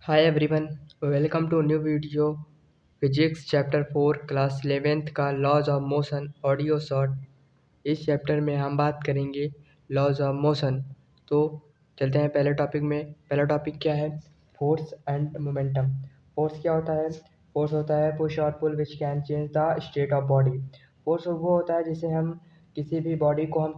Hi everyone, welcome to new video physics chapter 4 class 11th का laws of motion audio short. इस chapter में हम बात करेंगे लॉज ऑफ मोशन। तो चलते हैं पहले टॉपिक में। पहला टॉपिक क्या है? Force and momentum. फोर्स क्या होता है? फोर्स होता है पुश और pull which can change the state of body. Force वो होता है जिसे हम किसी भी बॉडी को हम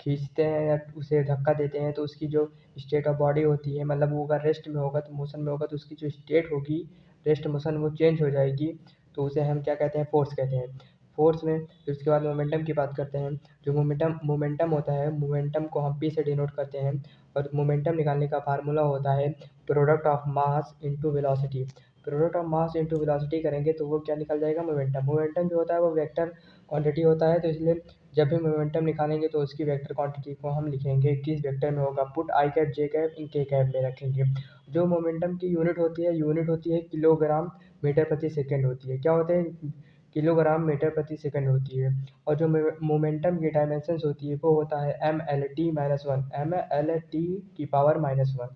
खींचते हैं या उसे धक्का देते हैं तो उसकी जो स्टेट ऑफ बॉडी होती है, मतलब वो अगर रेस्ट में होगा तो मोशन में होगा तो उसकी जो स्टेट होगी रेस्ट मोशन वो चेंज हो जाएगी। तो उसे हम क्या कहते हैं? फोर्स कहते हैं। फोर्स में फिर उसके बाद मोमेंटम की बात करते हैं। जो मोमेंटम होता है, मोमेंटम को हम पी से डिनोट करते हैं और मोमेंटम निकालने का फार्मूला होता है product of mass into velocity. Product of mass into velocity करेंगे तो वो क्या निकल जाएगा? मोमेंटम। मोमेंटम जो होता है वो वेक्टर क्वांटिटी होता है, तो इसलिए जब भी मोमेंटम निकालेंगे तो उसकी वेक्टर क्वांटिटी को हम लिखेंगे किस वेक्टर में होगा, put I cap J cap इन के कैप में रखेंगे। जो मोमेंटम की यूनिट होती है किलोग्राम मीटर प्रति सेकंड होती है। क्या होते हैं? किलोग्राम मीटर प्रति सेकंड होती है। और जो मोमेंटम की डायमेंशंस होती है वो होता है MLT-1, MLT की पावर -1।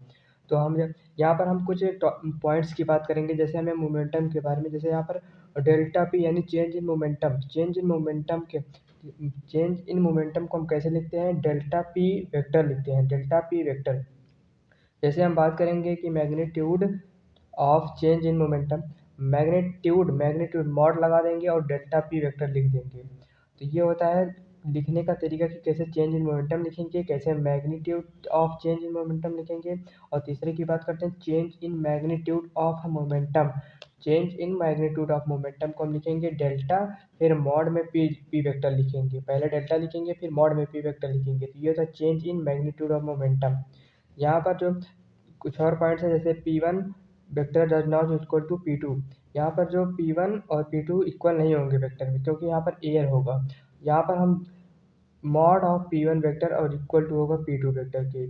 तो हम यहाँ पर हम कुछ पॉइंट्स की बात करेंगे, जैसे हमें मोमेंटम के बारे में, जैसे यहाँ पर डेल्टा पी यानी चेंज इन मोमेंटम को हम कैसे लिखते हैं? डेल्टा पी वेक्टर लिखते हैं, डेल्टा पी वेक्टर। जैसे हम बात करेंगे कि magnitude of change in momentum, magnitude mod लगा देंगे और डेल्टा पी वेक्टर लिख देंगे। तो ये होता है लिखने का तरीका कि कैसे चेंज इन मोमेंटम लिखेंगे, कैसे magnitude of change in momentum लिखेंगे। और तीसरे की बात करते हैं change in magnitude of momentum. Change in magnitude of momentum को हम लिखेंगे डेल्टा, फिर मॉड में पी पी वेक्टर लिखेंगे। पहले डेल्टा लिखेंगे फिर मॉड में पी वेक्टर लिखेंगे। तो ये होता है change in magnitude of momentum. यहाँ पर जो कुछ और पॉइंट्स हैं, जैसे P1 vector does not equal to P2। यहाँ पर जो P1 और P2 इक्वल नहीं होंगे वेक्टर में, क्योंकि यहाँ पर एयर होगा। यहाँ पर हम मॉड ऑफ P1 वेक्टर और इक्वल टू होगा P2 वेक्टर के।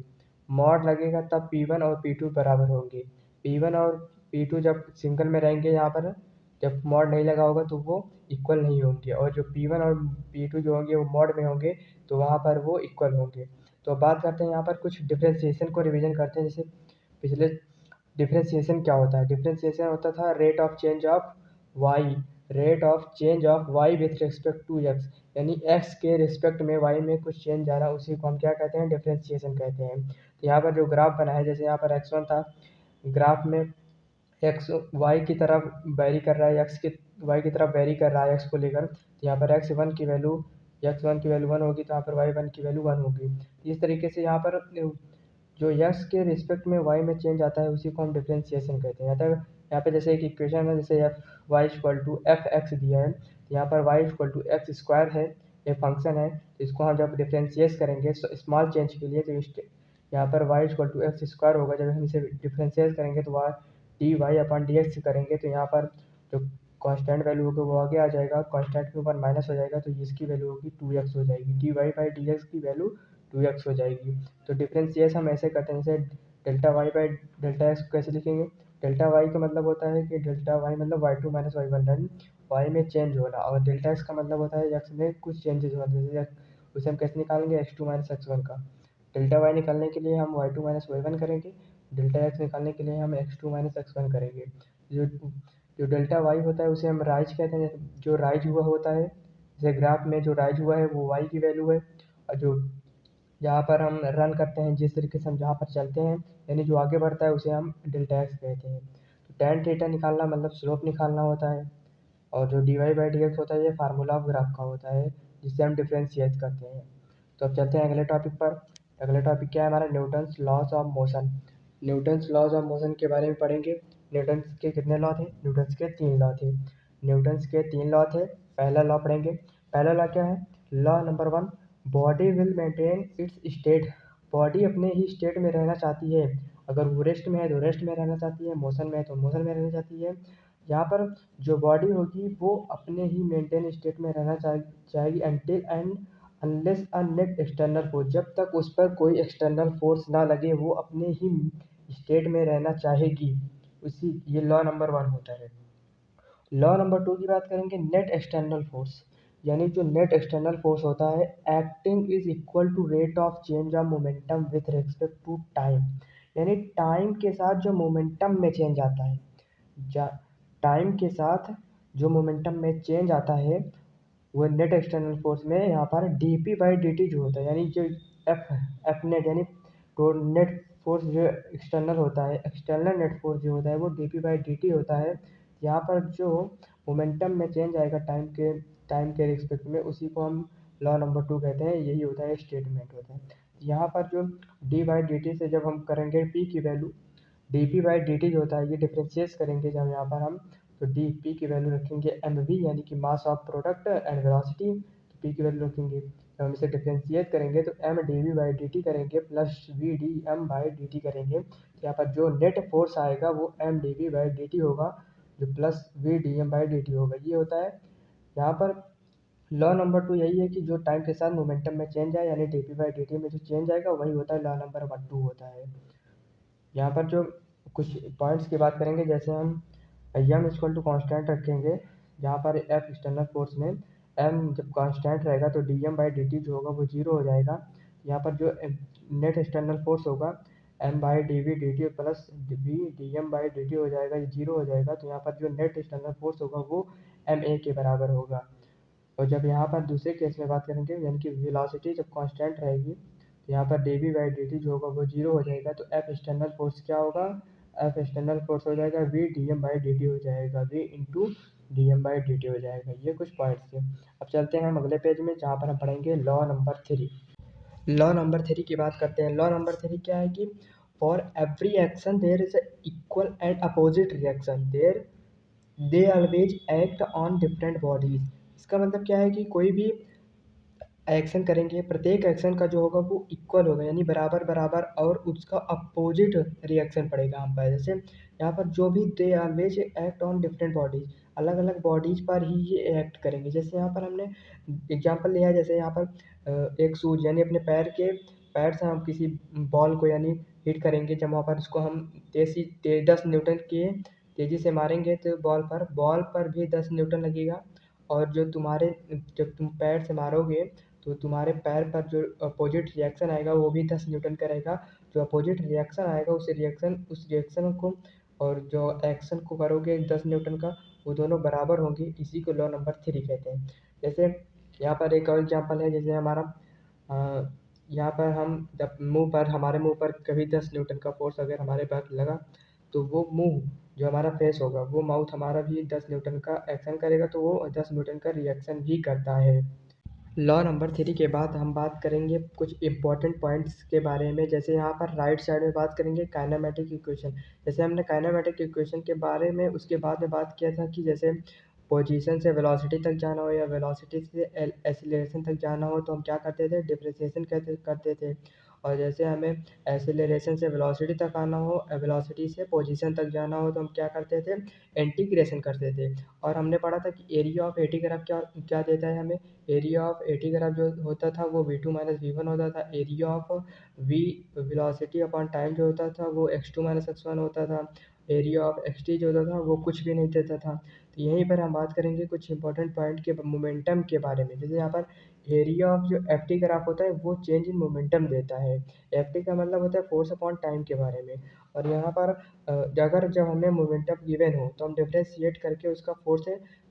मॉड लगेगा तब P1 और P2 बराबर होंगे। P1 और P2 जब सिंगल में रहेंगे, यहाँ पर जब मॉड नहीं लगा होगा तो वो इक्वल नहीं होंगे। और जो P1 और P2 जो होंगे वो मॉड में होंगे तो वहाँ पर वो इक्वल होंगे। तो बात करते हैं यहाँ पर कुछ डिफ्रेंसिएशन को रिवीजन करते हैं। जैसे पिछले डिफ्रेंसिएशन क्या होता है? डिफ्रेंसिएशन होता था rate of change of y with respect to x, यानी एक्स के रिस्पेक्ट में वाई में कुछ चेंज आ रहा, उसी को हम क्या कहते हैं? डिफ्रेंसिएशन कहते हैं। तो यहाँ पर जो ग्राफ बना है, जैसे यहाँ पर x1 था, ग्राफ में एक्स वाई की तरफ वेरी कर रहा है, वाई की तरफ वेरी कर रहा है एक्स को लेकर। तो यहाँ पर x1 की वैल्यू 1 होगी तो यहाँ पर y1 की वैल्यू 1 होगी। इस तरीके से यहाँ पर जो यक्स के रिस्पेक्ट में वाई में चेंज आता है उसी को हम डिफ्रेंसिएशन कहते हैं। अतः यहाँ पे जैसे एक इक्वेशन है, जैसे f y equal to f x दिया है, तो यहाँ पर y equal to x square है, एक फंक्शन है। तो इसको हम जब डिफ्रेंशिएट करेंगे स्मॉल चेंज के लिए, तो यहाँ पर y equal to x square होगा। जब हम इसे डिफ्रेंशिएट करेंगे तो वह d y upon d x करेंगे तो यहाँ पर जो कांस्टेंट वैल्यू होगा वो आगे आ जाएगा, कांस्टेंट के ऊपर माइनस हो जाएगा तो इसकी वैल्यू होगी 2x हो जाएगी, d y by d x की वैल्यू 2x हो जाएगी। तो डिफ्रेंशिएट हम ऐसे करते हैं, जैसे delta y by delta x को कैसे लिखेंगे? डेल्टा वाई का मतलब होता है कि डेल्टा वाई मतलब y2 माइनस y1, यानी वाई में चेंज होना। और डेल्टा एक्स का मतलब होता है एक्स में कुछ चेंजेस होना, जैसे उसे हम कैसे निकालेंगे? x2 माइनस x1 का। डेल्टा वाई निकालने के लिए हम y2 माइनस y1 करेंगे, डेल्टा एक्स निकालने के लिए हम x2 माइनस x1 करेंगे। जो जो डेल्टा वाई होता है उसे हम राइज कहते हैं। जो राइज हुआ होता है, जैसे ग्राफ में जो राइज हुआ है वो वाई की वैल्यू है, और जो जहाँ पर हम रन करते हैं, जिस तरीके से हम जहाँ पर चलते हैं, यानी जो आगे बढ़ता है उसे हम डेल्टा एक्स कहते हैं। तो टैन थीटा निकालना मतलब स्लोप निकालना होता है। और जो d y by d x होता है ये फार्मूला ऑफ ग्राफ का होता है, जिससे हम डिफ्रेंशिएट करते हैं। तो अब चलते हैं अगले टॉपिक पर। अगला टॉपिक क्या है हमारा? Newton's laws of motion. Newton's laws of motion के बारे में पढ़ेंगे। न्यूटन्स के कितने लॉ थे? न्यूटन्स के 3 लॉ थे। न्यूटन्स के 3 लॉ थे। पहला लॉ पढ़ेंगे। पहला लॉ क्या है? Law number 1, body will maintain its state. Body अपने ही स्टेट में रहना चाहती है। अगर वो रेस्ट में है तो रेस्ट में रहना चाहती है, मोशन में है तो मोशन में रहना चाहती है। यहाँ पर जो बॉडी होगी वो अपने ही मेंटेन स्टेट में रहना चाहेगी until and unless a net external force, जब तक उस पर कोई एक्सटर्नल फोर्स ना लगे वो अपने ही स्टेट में रहना चाहेगी। उसी ये लॉ नंबर 1 होता है। लॉ नंबर 2 की बात करेंगे, नेट एक्सटर्नल फोर्स। यानी जो नेट एक्सटर्नल फोर्स होता है, acting is equal to rate of change of momentum with respect to time. यानी टाइम के साथ जो मोमेंटम में चेंज आता है, टाइम के साथ जो मोमेंटम में चेंज आता है वो नेट एक्सटर्नल फोर्स में यहाँ पर D P by D t जो होता है, यानी जो एफ एफ नेट यानी तो नेट फोर्स जो एक्सटर्नल होता है, एक्सटर्नल नेट फोर्स जो होता है वो D P by D T होता है। यहाँ पर जो मोमेंटम में चेंज आएगा टाइम के रिस्पेक्ट में, उसी को हम लॉ नंबर 2 कहते हैं, यही होता है स्टेटमेंट होता है। यहाँ पर जो डी बाई डी टी से जब हम करेंगे पी की value, D P by D t जो होता है ये डिफ्रेंशिएट करेंगे जब यहाँ पर हम, तो डी पी की वैल्यू रखेंगे एम वी यानी कि mass of product and velocity, तो पी की वैल्यू रखेंगे, जब हम इसे डिफ्रेंशिएट करेंगे तो M D we by D T करेंगे plus we D M by D T करेंगे, तो यहाँ पर जो नेट फोर्स आएगा वो M D we by D T होगा, जो plus we D M by D T होगा, ये होता है। यहाँ पर लॉ नंबर 2 यही है कि जो टाइम के साथ मोमेंटम में चेंज आए यानी D P by D T में जो चेंज आएगा वही होता है लॉ नंबर 1 2 होता है। यहाँ पर जो कुछ पॉइंट्स की बात करेंगे, जैसे हम एम इक्वल टू कॉन्स्टेंट रखेंगे, जहाँ पर एफ एक्सटर्नल फोर्स में एम जब कांस्टेंट रहेगा तो d M by D t जो होगा वो जीरो हो जाएगा। यहाँ पर जो नेट एक्सटर्नल फोर्स होगा m by d v d t plus we D M by D t हो जाएगा, ये जीरो हो जाएगा, तो यहाँ पर जो नेट एक्सटर्नल फोर्स होगा वो एम ए के बराबर होगा। और जब यहाँ पर दूसरे केस में बात करेंगे यानी कि वेलोसिटी जब कांस्टेंट रहेगी, तो यहाँ पर d we by D t जो होगा वो जीरो हो जाएगा, तो एफ एक्सटर्नल फोर्स क्या होगा, एफ एक्सटर्नल फोर्स हो जाएगा v D M by D t हो जाएगा, v into d M by D t हो जाएगा। ये कुछ पॉइंट्स थे। अब चलते हैं हम अगले पेज में जहाँ पर हम पढ़ेंगे लॉ नंबर 3। लॉ नंबर 3 की बात करते हैं। लॉ नंबर 3 क्या है कि for every action there is equal and opposite reaction, there they always act on different bodies. इसका मतलब क्या है कि कोई भी एक्शन करेंगे, प्रत्येक एक्शन का जो होगा वो इक्वल होगा यानी बराबर बराबर, और उसका अपोजिट रिएक्शन पड़ेगा हम पर। जैसे यहाँ पर जो भी दे always act on different bodies, अलग अलग बॉडीज पर ही ये एक्ट करेंगे। जैसे यहाँ पर हमने एग्जांपल लिया है, जैसे यहाँ पर एक सूज यानी अपने पैर से हम किसी बॉल को यानी हिट करेंगे, जब वहाँ पर उसको हम 10 न्यूटन के तेज़ी से मारेंगे तो बॉल पर भी 10 न्यूटन लगेगा। और जब तुम पैर से मारोगे तो तुम्हारे पैर पर जो अपोजिट रिएक्शन आएगा वो भी 10 न्यूटन का रहेगा। जो अपोजिट रिएक्शन आएगा उस रिएक्शन को और जो एक्शन को करोगे 10 न्यूटन का, वो दोनों बराबर होंगे, इसी को लॉ नंबर 3 कहते हैं। जैसे यहाँ पर एक और एग्जांपल है, जैसे यहाँ पर हम जब हमारे मुंह पर कभी 10 न्यूटन का फोर्स अगर हमारे पर लगा, तो वो मुंह जो हमारा फेस होगा वो माउथ हमारा भी 10 न्यूटन का एक्शन करेगा, तो वो 10 न्यूटन का रिएक्शन भी करता है। लॉ नंबर 3 के बाद हम बात करेंगे कुछ इंपॉर्टेंट पॉइंट्स के बारे में। जैसे यहाँ पर राइट साइड में बात करेंगे काइनेमेटिक इक्वेशन। जैसे हमने काइनेमेटिक इक्वेशन के बारे में उसके बाद में बात किया था कि जैसे पोजीशन से वेलोसिटी तक जाना हो या वेलोसिटी से एक्सीलरेशन तक जाना हो तो हम क्या करते थे, डिफरेंशिएशन करते थे। और जैसे हमें एक्सीलरेशन से वेलोसिटी तक आना हो, वेलोसिटी से पोजीशन तक जाना हो तो हम क्या करते थे, इंटीग्रेशन करते थे। और हमने पढ़ा था कि एरिया ऑफ एटी ग्राफ क्या क्या देता है हमें, एरिया ऑफ एटी ग्राफ जो होता था वो v2 माइनस वी वन होता था। Area of v velocity upon time जो होता था वो x2 माइनस x1 होता था। एरिया ऑफ एक्स टी जो होता था वो कुछ भी नहीं देता था। तो यहीं पर हम बात करेंगे कुछ इंपॉर्टेंट पॉइंट के मोमेंटम के बारे में। जैसे यहाँ पर एरिया ऑफ जो एफ टी ग्राफ होता है वो चेंज इन मोमेंटम देता है। एफ टी का मतलब होता है फोर्स अपॉन टाइम के बारे में। और यहाँ पर अगर जब हमें मोमेंटम गिवन हो तो हम डिफ्रेंशिएट करके उसका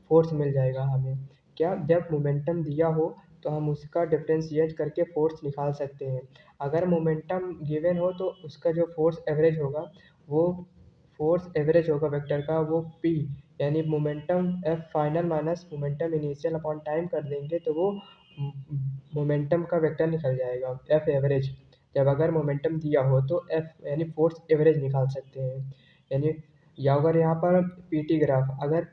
फोर्स मिल जाएगा हमें। क्या, जब मोमेंटम दिया हो तो हम उसका डिफ्रेंशिएट करके फोर्स निकाल सकते हैं। अगर मोमेंटम गिवन हो तो उसका जो फोर्स एवरेज होगा वेक्टर का वो पी, यानी momentum F final minus momentum initial upon time कर देंगे तो वो मोमेंटम का वेक्टर निकल जाएगा एफ एवरेज। जब अगर मोमेंटम दिया हो तो एफ यानी फोर्स एवरेज निकाल सकते हैं। यानी या अगर यहाँ पर पीटी ग्राफ, अगर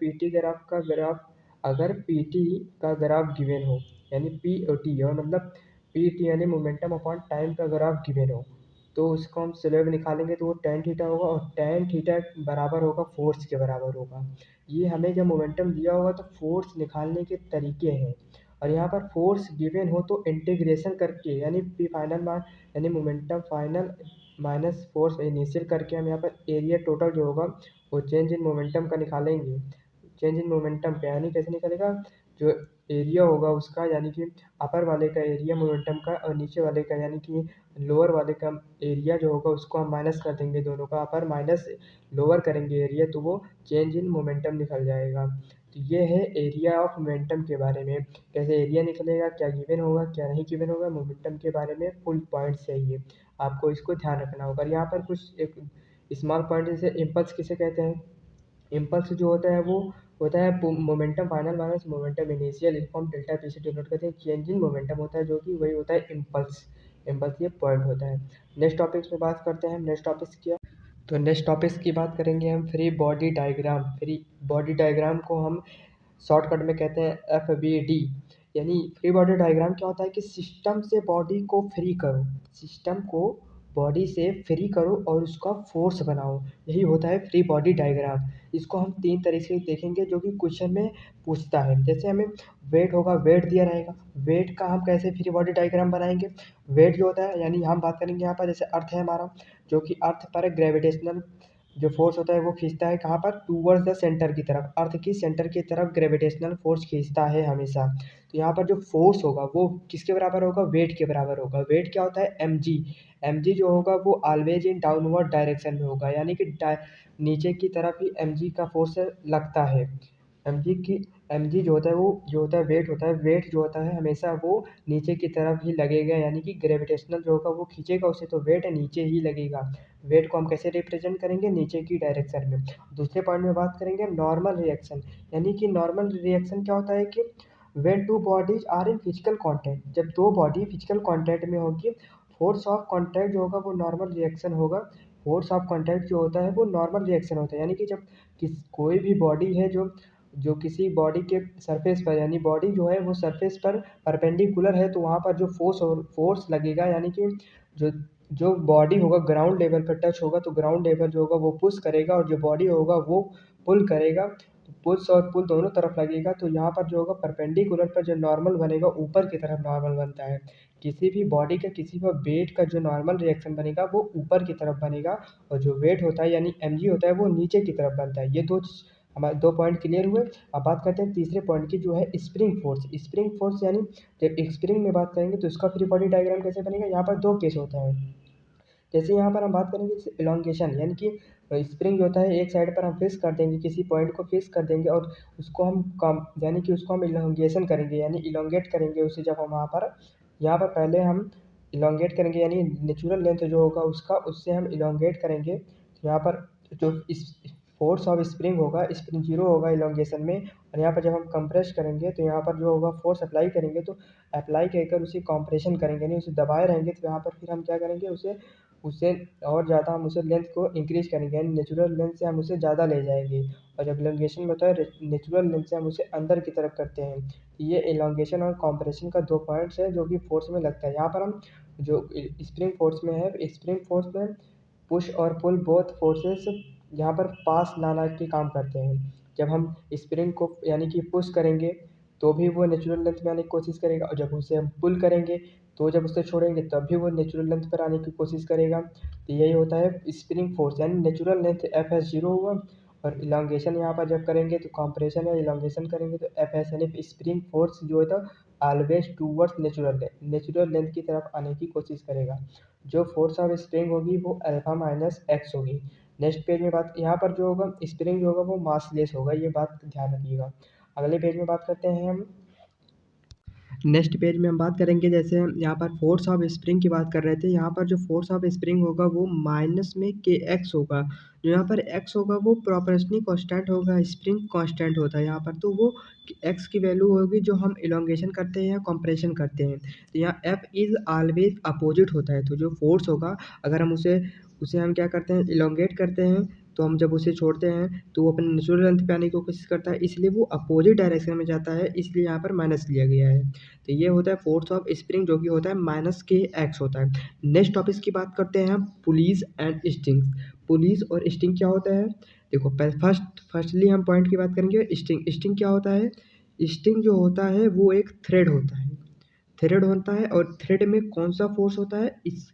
पीटी का ग्राफ गिवन हो यानी पी ओ टी हो, मतलब पीटी यानी मोमेंटम अपॉन टाइम का ग्राफ गिवन हो, तो उसको हम स्लोप निकालेंगे तो वो टेन थीटा होगा, और टेन थीटा बराबर होगा फोर्स के बराबर होगा। ये हमें जब मोमेंटम दिया होगा तो फोर्स निकालने के तरीके हैं। और यहाँ पर फोर्स गिवन हो तो इंटीग्रेशन करके यानी पी फाइनल मान यानी momentum final minus force initial करके हम यहाँ पर एरिया टोटल जो होगा वो चेंज इन मोमेंटम का निकालेंगे। चेंज इन मोमेंटम पे यानी कैसे निकलेगा, जो एरिया होगा उसका, यानी कि अपर वाले का एरिया मोमेंटम का और नीचे वाले का यानी कि लोअर वाले का एरिया जो होगा उसको हम माइनस कर देंगे, दोनों का अपर माइनस लोअर करेंगे एरिया, तो वो चेंज इन मोमेंटम निकल जाएगा। तो ये है एरिया ऑफ मोमेंटम के बारे में, कैसे एरिया निकलेगा, क्या गिवन होगा क्या नहीं गिवन होगा, मोमेंटम के बारे में फुल पॉइंट्स है ये, आपको इसको ध्यान रखना होगा। यहाँ पर कुछ एक स्मॉल पॉइंट, जैसे इम्पल्स किसे कहते हैं, इम्पल्स जो होता है वो होता है momentum final minus momentum initial, इसको हम डेल्टा पी से डिनोट करते हैं। चेंज इन मोमेंटम होता है जो कि वही होता है इम्पल्स, इम्पल्स ये पॉइंट होता है। नेक्स्ट टॉपिक्स पे बात करते हैं। नेक्स्ट टॉपिक्स क्या, तो नेक्स्ट टॉपिक्स की बात करेंगे हम free body diagram. Free body diagram को हम शॉर्टकट में कहते हैं FBD। यानी फ्री बॉडी डायग्राम क्या होता है कि सिस्टम से बॉडी को फ्री करो, सिस्टम को बॉडी से फ्री करो और उसका फोर्स बनाओ, यही होता है फ्री बॉडी डायग्राम। इसको हम 3 तरीके से देखेंगे जो कि क्वेश्चन में पूछता है। जैसे हमें वेट होगा, वेट दिया रहेगा, वेट का हम कैसे फ्री बॉडी डायग्राम बनाएंगे। वेट जो होता है, यानी हम बात करेंगे यहाँ पर, जैसे अर्थ है हमारा, जो कि अर्थ पर ग्रेविटेशनल जो फोर्स होता है वो खींचता है कहाँ पर, टूवर्ड्स द सेंटर की तरफ, अर्थ की सेंटर की तरफ ग्रेविटेशनल फोर्स खींचता है हमेशा। तो यहाँ पर जो फोर्स होगा वो किसके बराबर होगा, वेट के बराबर होगा। वेट क्या होता है, mg। mg जो होगा वो ऑलवेज इन डाउनवर्ड डायरेक्शन में होगा, यानी कि नीचे की तरफ ही mg का फोर्स लगता है। mg जो होता है वो जो होता है वेट होता है, वेट जो होता है हमेशा वो नीचे की तरफ ही लगेगा, यानी कि ग्रेविटेशनल जो होगा वो खींचेगा उसे, तो वेट नीचे ही लगेगा। वेट को हम कैसे रिप्रेजेंट करेंगे, नीचे की डायरेक्शन में। दूसरे पॉइंट में बात करेंगे नॉर्मल रिएक्शन। यानी कि नॉर्मल रिएक्शन क्या होता है कि when two bodies are in physical contact, जब दो बॉडी फिजिकल कांटेक्ट में होगी, फोर्स ऑफ कांटेक्ट जो होगा वो नॉर्मल रिएक्शन होगा। फोर्स ऑफ कांटेक्ट जो होता है वो नॉर्मल रिएक्शन होता है, यानी कि जब कोई भी बॉडी है जो जो किसी बॉडी के सरफेस पर, यानी बॉडी जो है वो सरफेस पर परपेंडिकुलर है, तो वहाँ पर जो फोर्स लगेगा, यानी कि जो जो बॉडी होगा ग्राउंड लेवल पर टच होगा, तो ग्राउंड लेवल जो होगा वो पुश करेगा और जो बॉडी होगा वो पुल करेगा। तो पुश और पुल दोनों तरफ लगेगा, तो यहाँ पर जो होगा परपेंडिकुलर पर जो नॉर्मल बनेगा ऊपर की तरफ नॉर्मल बनता है। किसी भी बॉडी का किसी भी वेट का जो नॉर्मल रिएक्शन बनेगा वो ऊपर की तरफ बनेगा, और जो वेट होता है यानी mg होता है वो नीचे की तरफ बनता है। ये हमारे 2 पॉइंट क्लियर हुए। अब बात करते हैं तीसरे पॉइंट की, जो है स्प्रिंग फोर्स। स्प्रिंग फोर्स यानी जब स्प्रिंग में बात करेंगे तो इसका फ्री बॉडी डायग्राम कैसे बनेगा, यहाँ पर 2 केस होते हैं। जैसे यहाँ पर हम बात करेंगे जैसे इलॉन्गेशन, यानी कि स्प्रिंग जो होता है एक साइड पर हम फिक्स कर देंगे, किसी पॉइंट को फिक्स कर देंगे और उसको हम कम यानी कि उसको हम इलॉन्गेशन करेंगे, यानी इलॉन्गेट करेंगे उसे। जब हम यहाँ पर पहले हम इलॉन्गेट करेंगे, यानी नेचुरल लेंथ जो होगा उसका, उससे हम इलॉन्गेट करेंगे। तो यहाँ पर जो इस फोर्स ऑफ स्प्रिंग होगा, स्प्रिंग जीरो होगा इलॉन्गेशन में, और यहाँ पर जब हम कंप्रेस करेंगे तो यहाँ पर जो होगा फोर्स अप्लाई करेंगे, तो अप्लाई कर उसे कंप्रेशन करेंगे, नहीं उसे दबाए रहेंगे, तो यहाँ पर फिर हम क्या करेंगे, उसे उससे और ज़्यादा हम उसे लेंथ को इंक्रीज करेंगे, यानी नेचुरल लेंथ से हम उसे ज़्यादा ले जाएंगे। और जब इलॉन्गेशन में होता है नेचुरल लेंथ से हम उसे अंदर की तरफ करते हैं। तो ये इलॉन्गेशन और कॉम्प्रेशन का 2 पॉइंट्स है जो कि फोर्स में लगता है। यहाँ पर हम जो स्प्रिंग फोर्स में है, स्प्रिंग फोर्स में पुश और पुल बोथ फोर्सेस यहाँ पर पास लाना के काम करते हैं। जब हम स्प्रिंग को यानी कि पुश करेंगे तो भी वो नेचुरल लेंथ में आने की कोशिश करेगा, और जब उसे हम पुल करेंगे तो जब उसे छोड़ेंगे तब भी वो नेचुरल लेंथ पर आने की कोशिश करेगा। तो यही होता है स्प्रिंग फोर्स, यानी नेचुरल लेंथ FS0 हुआ, और इलॉन्गेशन यहाँ पर जब करेंगे तो कॉम्प्रेशन या इलॉन्गेशन करेंगे तो FS, यानी स्प्रिंग फोर्स जो होता है ऑलवेज टूवर्ड्स नेचुरल लेंथ की तरफ आने की कोशिश करेगा। जो फोर्स ऑफ स्प्रिंग होगी वो अल्फा माइनस एक्स होगी। नेक्स्ट पेज में बात, यहाँ पर जो होगा स्प्रिंग जो होगा वो मासलेस होगा, ये बात ध्यान रखिएगा। अगले पेज में बात करते हैं हम। नेक्स्ट पेज में हम बात करेंगे, जैसे यहाँ पर फोर्स ऑफ स्प्रिंग की बात कर रहे थे, यहाँ पर जो फोर्स ऑफ स्प्रिंग होगा वो माइनस में kx होगा। जो यहाँ पर x होगा वो प्रोपोर्शनली कांस्टेंट होगा, स्प्रिंग कांस्टेंट होता है यहाँ पर, तो वो x की वैल्यू होगी जो हम इलॉन्गेशन करते हैं या कंप्रेशन करते हैं। तो यहाँ f इज़ ऑलवेज अपोजिट होता है, तो जो फोर्स होगा अगर हम उसे उसे हम क्या करते हैं, इलॉन्गेट करते हैं, तो हम जब उसे छोड़ते हैं तो वो अपने नेचुरल लेंथ पे आने की कोशिश करता है, इसलिए वो अपोजिट डायरेक्शन में जाता है, इसलिए यहाँ पर माइनस लिया गया है। तो ये होता है फोर्स ऑफ स्प्रिंग जो कि होता है माइनस kx होता है। नेक्स्ट टॉपिक की बात करते हैं हम, पुलीज एंड स्टिंग। पुलीज और स्टिंग क्या होता है, देखो फर्स्टली हम पॉइंट की बात करेंगे। स्टिंग क्या होता है, स्टिंग जो होता है वो एक थ्रेड होता है, थ्रेड होता है, और थ्रेड में कौन सा फोर्स होता है, इस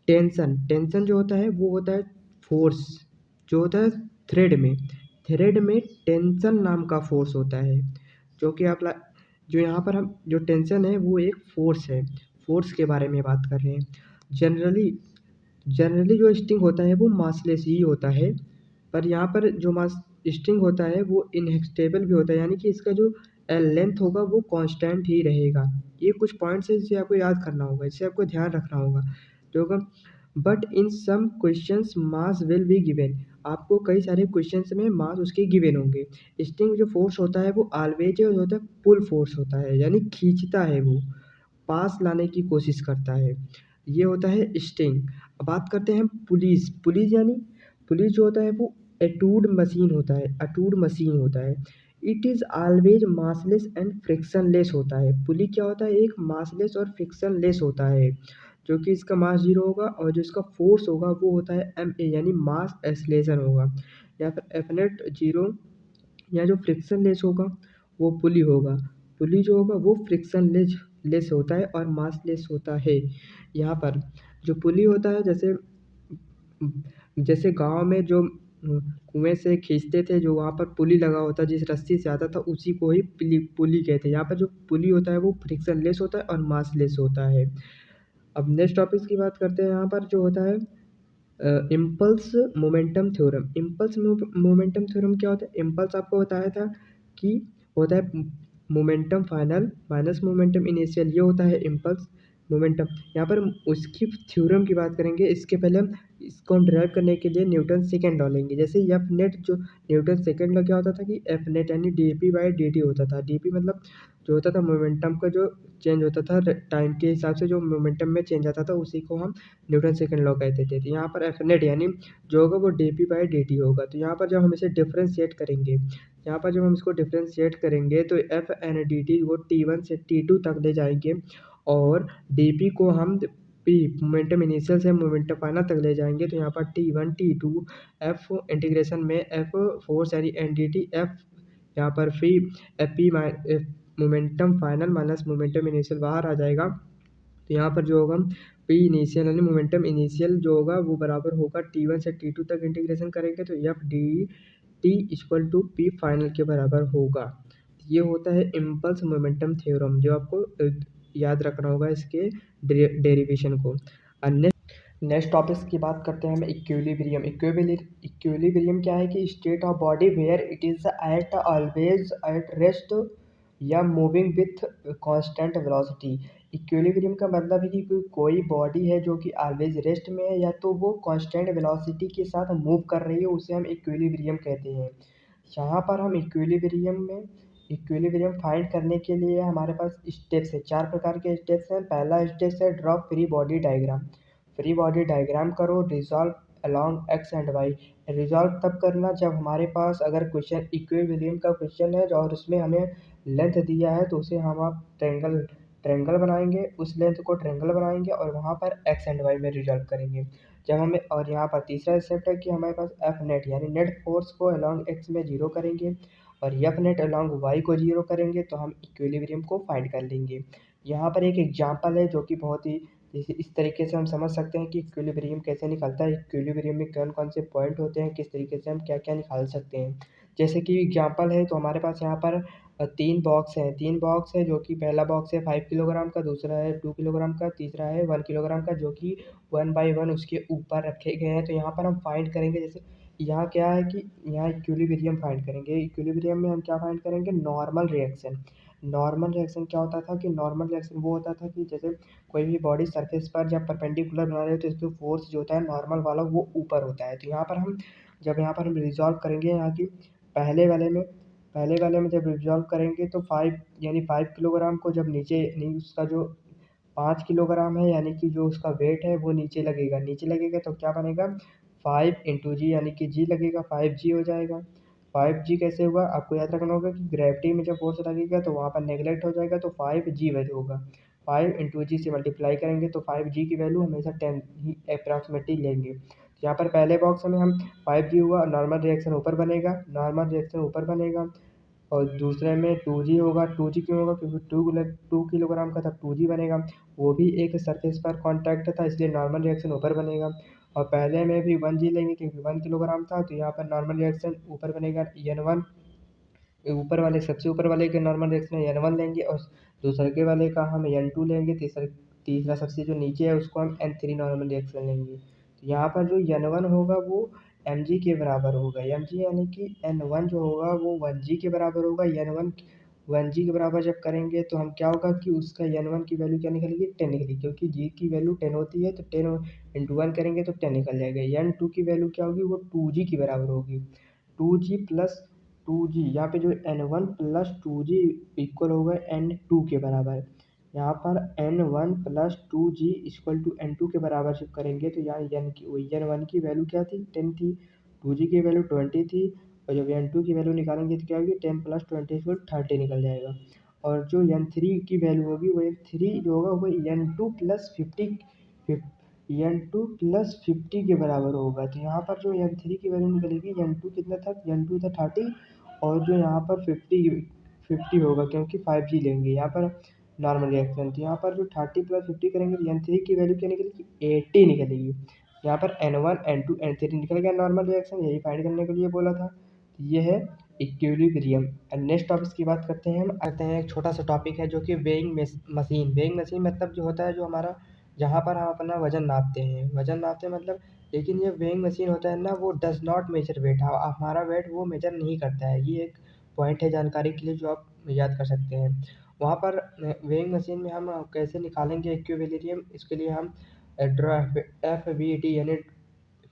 टेंशन जो होता है वो होता है फोर्स जो होता है थ्रेड में टेंशन नाम का फोर्स होता है, जो कि आप जो यहाँ पर हम जो टेंशन है वो एक फ़ोर्स है, फ़ोर्स के बारे में बात कर रहे हैं। जनरली जनरली जो स्ट्रिंग होता है वो मासलेस ही होता है, पर यहाँ पर जो मास स्ट्रिंग होता है वो इनएक्स्टेबल भी होता है, यानी कि इसका जो लेंथ होगा वो कांस्टेंट ही रहेगा। ये कुछ पॉइंट्स हैं जिसे आपको याद करना होगा, इसे आपको ध्यान रखना होगा। जो होगा but in some questions mass will be given, आपको कई सारे क्वेश्चंस में मास उसके गिवन होंगे। स्ट्रिंग जो फोर्स होता है वो ऑलवेज जो होता है पुल फोर्स होता है, यानी खींचता है, वो पास लाने की कोशिश करता है। ये होता है स्ट्रिंग। अब बात करते हैं पुलिस। पुलिस यानी पुलिस जो होता है वो एटूड मशीन होता है, अटूड मशीन होता है। It is always massless and frictionless होता है। पुली क्या होता है, एक मासलेस और फ्रिक्शनलेस होता है, जो कि इसका मास जीरो होगा और जो इसका फोर्स होगा वो होता है एम ए, यानी मास एक्सीलरेशन होगा। यहाँ पर एफ नेट जीरो, या जो फ्रिक्शनलेस होगा वो पुली होगा। पुली जो होगा वो फ्रिक्शनलेस लेस होता है और मासलेस होता है। यहाँ पर जो पुली होता है, जैसे जैसे गाँव में जो कुएँ से खींचते थे, जो वहाँ पर पुली लगा होता है, जिस रस्सी से आता था उसी को ही पुली कहते हैं। यहाँ पर जो पुली होता है वो फ्रिक्शनलेस होता है और मासलेस होता है। अब नेक्स्ट टॉपिक्स की बात करते हैं। यहाँ पर जो होता है impulse momentum theorem. Impulse momentum theorem क्या होता है? इम्पल्स आपको बताया था कि होता है momentum final minus momentum initial, ये होता है इम्पल्स मोमेंटम। यहाँ पर हम उसकी थ्योरम की बात करेंगे। इसके पहले हम इसको हम ड्राइव करने के लिए न्यूटन सेकेंड लॉ लेंगे। जैसे एफ नेट, जो न्यूटन सेकेंड लॉ क्या होता था कि एफ नेट यानी D P by D T होता था। डी पी मतलब जो होता था मोमेंटम का जो चेंज होता था टाइम के हिसाब से, जो मोमेंटम में चेंज आता था उसी को हम न्यूटन सेकंड लॉ कहते थे। तो यहाँ पर एफ नेट यानी जो होगा वो D P by D T होगा। तो यहाँ पर जब हम इसे डिफ्रेंशिएट करेंगे, यहाँ पर जब हम इसको डिफ्रेंशिएट करेंगे तो एफ एन डी टी को टी वन से टी टू तक ले जाएंगे, और डी पी को हम पी मोमेंटम इनिशियल से मोमेंटम फाइनल तक ले जाएंगे। तो यहाँ पर T one T two F integration में एफ फोर्स यानी एन डी टी एफ, यहाँ पर फी F P momentum final minus momentum initial बाहर आ जाएगा। तो यहाँ पर जो होगा पी इनिशियल यानी मोमेंटम इनिशियल जो होगा वो बराबर होगा टी वन से टी टू तक इंटीग्रेशन करेंगे तो f d t equal to p final के बराबर होगा। ये होता है इम्पल्स मोमेंटम थ्योरम, जो आपको याद रखना होगा इसके डेरिवेशन को। अन्य नेक्स्ट टॉपिक्स की बात करते हैं हम इक्विलिब्रियम। इक्विलिब्रियम क्या है कि state of body where it is at always at rest या moving with constant velocity. Equilibrium का मतलब है कि कोई बॉडी है जो कि ऑलवेज रेस्ट में है या तो वो कांस्टेंट वेलोसिटी के साथ मूव कर रही है, उसे हम इक्विलिब्रियम कहते हैं। यहाँ पर हम इक्विलिब्रियम फाइंड करने के लिए हमारे पास स्टेप्स है, 4 प्रकार के स्टेप्स हैं। पहला स्टेप है draw free body diagram. Free body diagram करो, resolve along X and Y. Resolve तब करना जब हमारे पास अगर क्वेश्चन इक्विलिब्रियम का क्वेश्चन है और उसमें हमें लेंथ दिया है तो उसे हम आप ट्रेंगल ट्रेंगल बनाएंगे, उस लेंथ को ट्रेंगल बनाएंगे और वहाँ पर एक्स एंड वाई में रिजॉल्व करेंगे। जब हमें और यहाँ पर तीसरा स्टेप है कि हमारे पास एफ नेट यानी नेट फोर्स को अलॉन्ग एक्स में जीरो करेंगे और एफ नेट अलॉन्ग वाई को जीरो करेंगे तो हम इक्विलिब्रियम को फाइंड कर लेंगे। यहाँ पर एक एग्जाम्पल है जो कि बहुत ही इस तरीके से हम समझ सकते हैं कि इक्विलिब्रियम कैसे निकलता है, इक्विलिब्रियम में कौन कौन से पॉइंट होते हैं, किस तरीके से हम क्या क्या निकाल सकते हैं। जैसे कि एग्जाम्पल है तो हमारे पास यहाँ पर 3 बॉक्स हैं। 3 बॉक्स है जो कि पहला बॉक्स है 5 किलोग्राम का, दूसरा है 2 किलोग्राम का, तीसरा है 1 किलोग्राम का, जो कि 1 बाई 1 उसके ऊपर रखे गए हैं। तो यहाँ पर हम फाइंड करेंगे, जैसे यहाँ क्या है कि यहाँ इक्विलिब्रियम फाइंड करेंगे। इक्विलिब्रियम में हम क्या फाइंड करेंगे, नॉर्मल रिएक्शन। नॉर्मल रिएक्शन क्या होता था कि नॉर्मल रिएक्शन वो होता था कि जैसे कोई भी बॉडी सरफेस पर जब परपेंडिकुलर बना रहे हो तो इसके फोर्स जो होता है नॉर्मल वाला वो ऊपर होता है। तो यहाँ पर हम जब यहाँ पर हम रिजॉल्व करेंगे यहाँ की पहले वाले में पहले वाले में जब रिजॉल्व करेंगे तो 5 यानी 5 किलोग्राम को जब नीचे यानी उसका जो 5 किलोग्राम है यानी कि जो उसका वेट है वो नीचे लगेगा तो क्या बनेगा 5 इंटू जी, यानी कि जी लगेगा 5 जी हो जाएगा। 5 जी कैसे हुआ, आपको याद रखना होगा कि ग्रेविटी में जब फोर्स लगेगा तो वहाँ पर नेगलेक्ट हो जाएगा तो 5 जी वैल्यू होगा। 5 इंटू जी से मल्टीप्लाई करेंगे तो 5 जी की वैल्यू हमेशा 10 ही अप्रॉक्सीमेटली लेंगे। यहाँ पर पहले बॉक्स में हम 5 जी हुआ, नॉर्मल रिएक्शन ऊपर बनेगा और दूसरे में 2 जी होगा। 2 जी क्यों होगा, क्योंकि 2 किलोग्राम का था 2 जी बनेगा। वो भी एक सरफेस पर कांटेक्ट था इसलिए नॉर्मल रिएक्शन ऊपर बनेगा। और पहले में भी 1 जी लेंगे क्योंकि 1 किलोग्राम था तो यहाँ पर नॉर्मल रिएक्शन ऊपर बनेगा, एन वन ऊपर वाले सबसे ऊपर वाले के नॉर्मल रिएक्शन N1 लेंगे और दूसरे वाले का हम N2 लेंगे, तीसरा सबसे जो नीचे है उसको हम N3 नॉर्मल रिएक्शन लेंगे। तो यहाँ पर जो N1 होगा वो mg के बराबर होगा, mg यानी कि N1 जो होगा वो 1g के बराबर होगा। N1 1g के बराबर जब करेंगे तो हम क्या होगा कि उसका N1 की वैल्यू क्या निकलेगी, 10 निकलेगी, क्योंकि g की वैल्यू 10 होती है तो 10 इंटू 1 करेंगे तो 10 निकल जाएगा। N2 की वैल्यू क्या होगी, वो 2g की बराबर होगी, 2g प्लस 2g, यहाँ पे जो N1 प्लस 2g इक्वल होगा N2 के बराबर। यहाँ पर N1 plus 2g equal to N2 के बराबर जब करेंगे तो यहाँ N1 की वैल्यू क्या थी, 10 थी, 2g की वैल्यू 20 थी, और जब N2 की वैल्यू निकालेंगे तो क्या होगी, 10 प्लस 20 इक्वल 30 निकल जाएगा। और जो N3 की वैल्यू होगी वो N3 जो होगा वो N2 प्लस 50 N2 प्लस 50 के बराबर होगा। तो यहाँ पर जो N3 की वैल्यू निकलेगी, N2 कितना था, N2 था 30, और जो यहाँ पर 50 होगा क्योंकि 5g लेंगे यहाँ पर नॉर्मल रिएक्शन। तो यहाँ पर जो 30 प्लस 50 करेंगे तो N3 की वैल्यू क्या निकलेगी, 80 निकलेगी। यहाँ पर N1 N2 N3 निकल गया नॉर्मल रिएक्शन, यही फाइंड करने के लिए बोला था। तो ये है इक्विलिब्रियम। नेक्स्ट टॉपिक की बात करते हैं हम, आते हैं एक छोटा सा टॉपिक है जो कि वेइंग मशीन। वेइंग मशीन मतलब जो होता है जो हमारा, जहाँ पर हम अपना वजन नापते हैं, वजन नापते हैं मतलब, लेकिन ये वेइंग मशीन होता है ना, वो डज नॉट मेजर वेट, हमारा वेट वो मेजर नहीं करता है। ये एक पॉइंट है जानकारी के लिए जो आप याद कर सकते हैं। वहाँ पर वेइंग मशीन में हम कैसे निकालेंगे इक्विलिब्रियम, इसके लिए हम ड्रॉ FBD यानी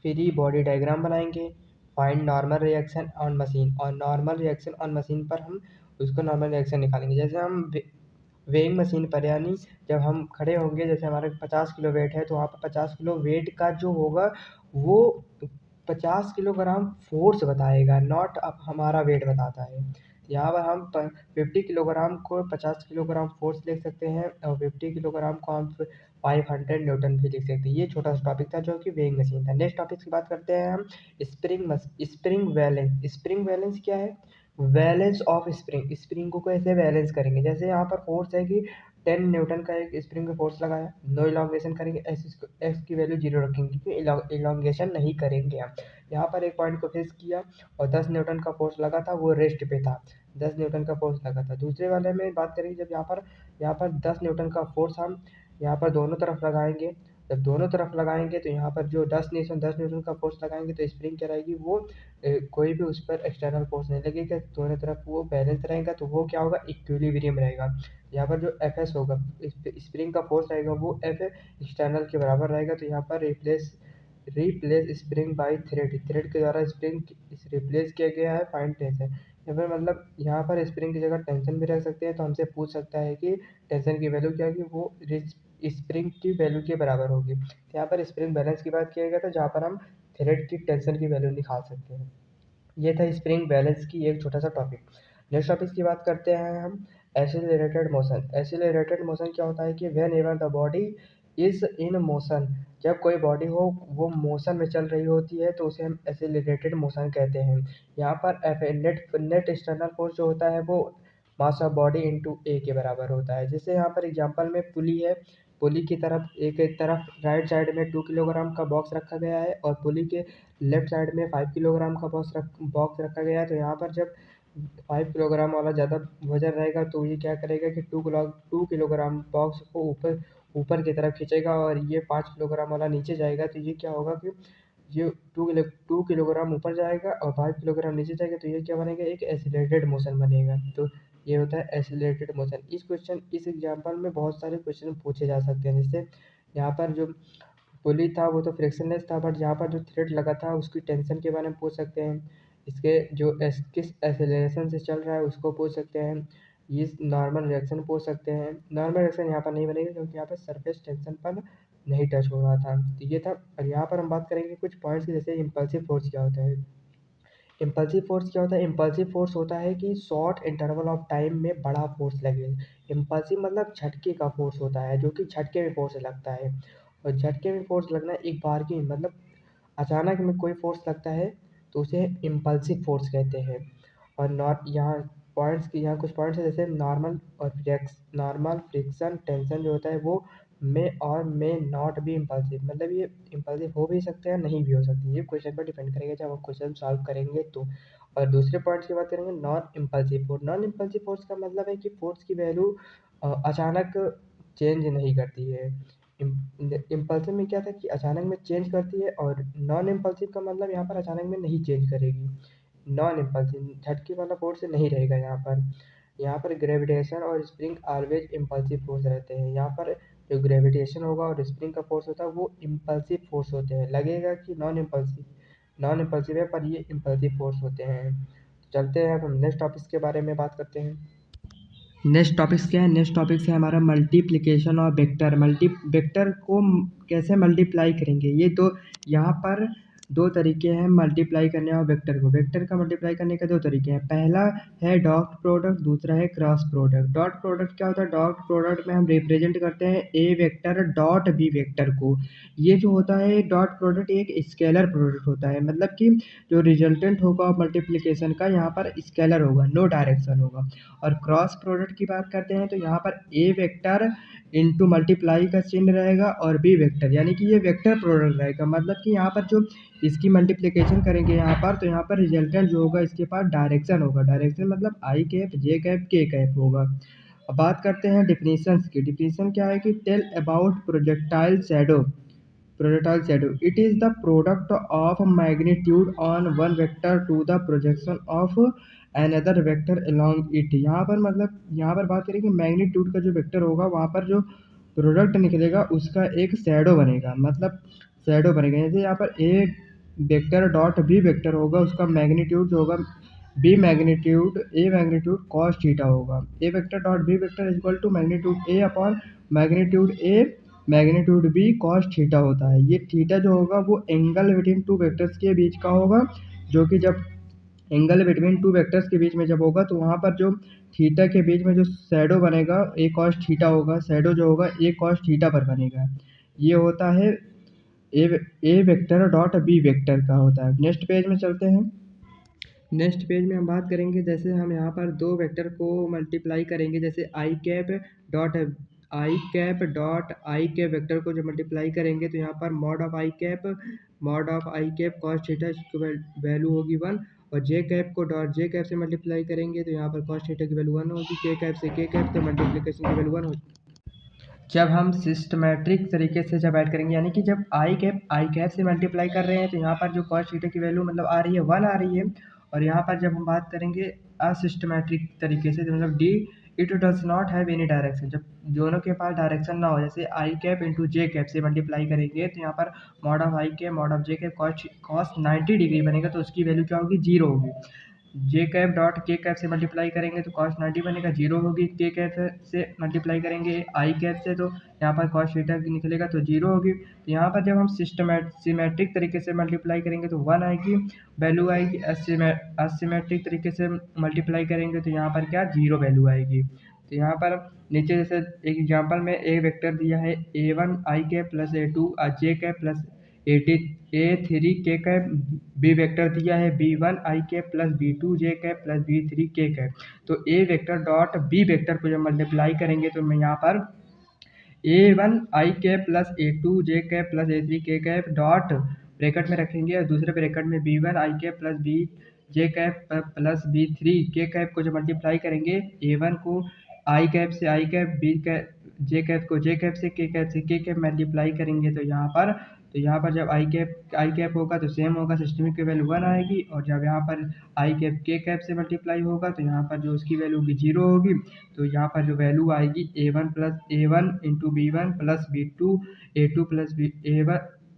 फ्री बॉडी डायग्राम बनाएंगे। Find normal reaction on machine, और नॉर्मल रिएक्शन ऑन मशीन पर हम उसको नॉर्मल रिएक्शन निकालेंगे। जैसे हम वेइंग मशीन पर, यानी जब हम खड़े होंगे, जैसे हमारे 50 किलो वेट है तो वहाँ पर 50 किलो वेट का जो होगा वो 50 किलोग्राम फोर्स बताएगा, नॉट अब हमारा वेट बताता है। यहाँ पर हम 50 किलोग्राम को 50 किलोग्राम फोर्स लिख सकते हैं, और 50 किलोग्राम को हम 500 न्यूटन भी लिख सकते हैं। ये छोटा सा टॉपिक था जो कि वेइंग मशीन था। नेक्स्ट टॉपिक की बात करते हैं हम, स्प्रिंग बैलेंस। स्प्रिंग बैलेंस क्या है, बैलेंस ऑफ स्प्रिंग। स्प्रिंग को कैसे बैलेंस करेंगे, जैसे यहाँ पर फोर्स है कि 10 न्यूटन का एक स्प्रिंग पे फोर्स लगाया, नो इलांगेशन करेंगे, एक्स की वैल्यू 0 रखेंगे क्योंकि इलांगेशन नहीं करेंगे हम। यहाँ पर एक पॉइंट को फिक्स किया और 10 न्यूटन का फोर्स लगा था, वो रेस्ट पे था, 10 न्यूटन का फोर्स लगा था। दूसरे वाले में बात करेंगे, जब यहाँ पर 10 न्यूटन का फोर्स हम यहाँ पर दोनों तरफ लगाएंगे, जब दोनों तरफ लगाएंगे तो यहाँ पर जो 10 न्यूटन का फोर्स लगाएंगे तो स्प्रिंग क्या रहेगी, वो कोई भी उस पर एक्सटर्नल फोर्स नहीं लगेगा, दोनों तरफ वो बैलेंस रहेगा, तो वो क्या होगा, इक्विलिब्रियम रहेगा। यहाँ पर जो FS होगा, स्प्रिंग का फोर्स रहेगा वो F एक्सटर्नल के बराबर रहेगा। तो यहाँ पर रिप्लेस स्प्रिंग बाय थ्रेड के द्वारा स्प्रिंग रिप्लेस किया गया है, फाइंड टेंशन। या फिर मतलब यहाँ पर स्प्रिंग की जगह टेंशन भी रख सकते हैं, तो हमसे पूछ सकता है कि टेंशन की वैल्यू क्या होगी, वो स्प्रिंग की वैल्यू के बराबर होगी। तो यहाँ पर स्प्रिंग बैलेंस की बात किया गया था, जहाँ पर हम थ्रेड की टेंशन की वैल्यू निकाल सकते हैं। ये था स्प्रिंग बैलेंस की एक छोटा सा टॉपिक। नेक्स्ट टॉपिक की बात करते हैं हम, एक्सीलरेटेड मोशन। एक्सीलरेटेड मोशन क्या होता है कि when ever the body is in motion, जब कोई बॉडी हो वो मोशन में चल रही होती है तो उसे हम एक्सीलरेटेड मोशन कहते हैं। यहाँ पर एफ नेट एक्सटर्नल फोर्स जो होता है वो मास ऑफ बॉडी इंटू ए के बराबर होता है। जैसे यहाँ पर एग्जांपल में पुली है, पुली की तरफ एक तरफ राइट साइड में 2 किलोग्राम का बॉक्स रखा गया है, और पुली के लेफ्ट साइड में 5 किलोग्राम का बॉक्स रखा गया है। तो यहाँ पर जब 5 किलोग्राम वाला ज़्यादा वजन रहेगा तो ये क्या करेगा कि 2 किलोग्राम बॉक्स को ऊपर ऊपर की तरफ खींचेगा, और ये 5 किलोग्राम वाला नीचे जाएगा। तो ये क्या होगा कि ये 2 किलोग्राम ऊपर जाएगा और 5 किलोग्राम नीचे जाएगा, तो ये क्या बनेगा, एक एक्सीलरेटेड मोशन बनेगा। तो ये होता है एक्सीलरेटेड मोशन। इस एग्जाम्पल में बहुत सारे क्वेश्चन पूछे जा सकते हैं। जैसे यहाँ पर जो पुली था वो तो फ्रिक्शनलेस था, बट यहाँ पर जो थ्रेड लगा था उसकी टेंशन के बारे में पूछ सकते हैं। इसके जो किस एक्सेलरेशन से चल रहा है उसको पूछ सकते हैं। ये नॉर्मल रिएक्शन पूछ सकते हैं। नॉर्मल रिएक्शन यहाँ पर नहीं बनेगा क्योंकि यहाँ पर सरफेस टेंशन पर नहीं टच हो रहा था। तो ये था। और यहाँ पर हम बात करेंगे कुछ पॉइंट्स की, जैसे इम्पल्सिव फोर्स क्या होता है। इम्पल्सिव फोर्स क्या होता है, इम्पल्सिव फोर्स होता है कि शॉर्ट इंटरवल ऑफ टाइम में बड़ा फोर्स लगे। इम्पल्सिव मतलब झटके का फोर्स होता है, जो कि झटके में फोर्स लगता है। और झटके में फोर्स लगना एक बार की मतलब अचानक में कोई फोर्स लगता है तो उसे इम्पल्सिव फोर्स कहते हैं। और नॉट यहाँ यहाँ कुछ पॉइंट्स है, जैसे नॉर्मल फ्रिक्शन टेंशन जो होता है वो मे नॉट बी इम्पल्सिव, मतलब ये इम्पल्सिव हो भी सकते हैं नहीं भी हो सकते हैं, ये क्वेश्चन पर डिपेंड करेगा जब हम क्वेश्चन सॉल्व करेंगे तो। और दूसरे पॉइंट की बात करेंगे non impulsive force. Non impulsive force का मतलब है कि फोर्स की वैल्यू अचानक चेंज नहीं करती है। इम्पल्सिव में क्या था कि अचानक में चेंज करती है, और नॉन इम्पल्सिव का मतलब यहाँ पर अचानक में नहीं चेंज करेगी। नॉन इम्पल्सिव झटके वाला फोर्स नहीं रहेगा यहाँ पर। यहाँ पर ग्रेविटेशन और स्प्रिंग ऑलवेज इम्पल्सिव फोर्स रहते हैं। यहाँ पर जो ग्रेविटेशन होगा और स्प्रिंग का फोर्स होता है वो इम्पल्सिव फोर्स होते हैं। लगेगा कि नॉन इम्पल्सिव है पर ये इम्पल्सिव फोर्स होते हैं। चलते हैं अब हम नेक्स्ट टॉपिक्स के बारे में बात करते हैं। नेक्स्ट टॉपिक्स क्या है? नेक्स्ट टॉपिक्स है हमारा मल्टीप्लिकेशन और वेक्टर। वेक्टर को कैसे मल्टीप्लाई करेंगे, ये तो यहाँ पर दो तरीके हैं मल्टीप्लाई करने और वेक्टर को। वेक्टर का मल्टीप्लाई करने के दो तरीके हैं, पहला है डॉट प्रोडक्ट, दूसरा है क्रॉस प्रोडक्ट। डॉट प्रोडक्ट क्या होता है? डॉट प्रोडक्ट में हम रिप्रेजेंट करते हैं ए वेक्टर डॉट बी वेक्टर को। ये जो होता है डॉट प्रोडक्ट एक स्केलर प्रोडक्ट होता है, मतलब कि जो रिजल्टेंट होगा मल्टीप्लिकेशन का यहाँ पर स्केलर होगा, नो डायरेक्शन होगा। और क्रॉस प्रोडक्ट की बात करते हैं तो यहाँ पर ए वेक्टर इंटू मल्टीप्लाई का चिन्ह रहेगा और बी वेक्टर, यानी कि ये वेक्टर प्रोडक्ट रहेगा। मतलब कि यहाँ पर जो इसकी मल्टीप्लिकेशन करेंगे यहाँ पर, तो यहाँ पर रिजल्टेंट जो होगा इसके पास डायरेक्शन होगा। डायरेक्शन मतलब आई कैप जे कैप के कैप होगा। अब बात करते हैं डिफिनीशंस की। डिफिनीशन क्या है कि tell about projectile shadow, it is the product of magnitude on one vector to the projection of another vector along it। यहाँ पर मतलब यहाँ पर बात करें कि मैग्नीट्यूड का जो वेक्टर होगा वहाँ पर जो प्रोडक्ट निकलेगा उसका एक शैडो बनेगा, मतलब शैडो बनेगा। जैसे यहाँ पर ए वेक्टर डॉट बी वेक्टर होगा, उसका मैग्नीट्यूड जो होगा ए मैग्नीट्यूड कॉस थीटा होगा। A vector dot B vector equal to magnitude A upon magnitude B cos theta होता है। ये थीटा जो होगा वो एंगल बिटवीन टू वेक्टर्स के बीच का होगा, जो कि जब एंगल बिटवीन टू वेक्टर्स के बीच में जब होगा तो वहाँ पर जो थीटा के बीच में जो शैडो बनेगा ए कॉस थीटा होगा, शैडो जो होगा ए कॉस थीटा पर बनेगा। ये होता है ए वेक्टर डॉट बी वेक्टर का होता है। नेक्स्ट पेज में चलते हैं। नेक्स्ट पेज में हम बात करेंगे, जैसे हम यहाँ पर दो वेक्टर को मल्टीप्लाई करेंगे, जैसे डॉट आई कैप वेक्टर को जब मल्टीप्लाई करेंगे तो यहाँ पर mod of I cap cos theta इसकी वैल्यू होगी 1, और जे कैप को डॉट जे कैप से मल्टीप्लाई करेंगे तो यहाँ पर कॉस थीटा की वैल्यू 1 होगी। के कैप से के कैप तो मल्टीप्लिकेशन की वैल्यू 1 होगी। जब हम सिस्टमेट्रिक तरीके से जब ऐड करेंगे, यानी कि जब आई कैप से मल्टीप्लाई कर रहे हैं तो यहाँ पर जो कॉस थीटा की वैल्यू मतलब आ रही है 1 आ रही है। और यहाँ पर जब हम बात करेंगे असिस्टमेट्रिक तरीके से, तो मतलब D it does not have any direction, जब दोनों के पास डायरेक्शन ना हो, जैसे आई कैप इंटू जे कैप से मल्टीप्लाई करेंगे तो यहाँ पर mod of I cap mod of J cap cos 90 degree बनेगा, तो उसकी वैल्यू क्या होगी? 0 होगी। जे कैप डॉट के कैप से मल्टीप्लाई करेंगे तो कॉस 90 बनेगा, 0 होगी। के कैप से मल्टीप्लाई करेंगे आई कैप से तो यहाँ पर कॉस थीटा निकलेगा तो 0 होगी। तो यहाँ पर जब हम सिमेट्रिक तरीके से मल्टीप्लाई करेंगे तो 1 आएगी वैल्यू आएगी, असिमेट्रिक तरीके से मल्टीप्लाई करेंगे तो यहाँ पर क्या 0 वैल्यू आएगी। तो यहाँ पर नीचे जैसे एक एग्जांपल में ए वेक्टर दिया है a1 आई कैप प्लस a2 जे कैप प्लस a3 के कैप, बी वेक्टर दिया है b1 आई कैप प्लस b2 जे कैप प्लस b3 के कैप। तो ए वेक्टर डॉट बी वेक्टर को जब मल्टीप्लाई करेंगे तो मैं यहाँ पर a1 आई कैप प्लस a2 जे कैप प्लस a3 के कैप डॉट ब्रैकेट में रखेंगे, और दूसरे ब्रैकेट में b1 आई कैप प्लस b जे कैप प्लस b3 के कैप को जब मल्टीप्लाई करेंगे, a1 को आई कैप से आई कैप, बी कैप जे कैप को जे कैप से के कैप मल्टीप्लाई करेंगे तो यहाँ पर जब आई कैप होगा तो सेम होगा, सिस्टमिक की वैल्यू 1 आएगी। और जब यहाँ पर आई कैप के कैप से मल्टीप्लाई होगा तो यहाँ पर जो उसकी वैल्यू होगी 0 होगी। तो यहाँ पर जो वैल्यू आएगी a1 into b1 plus b2 a2 plus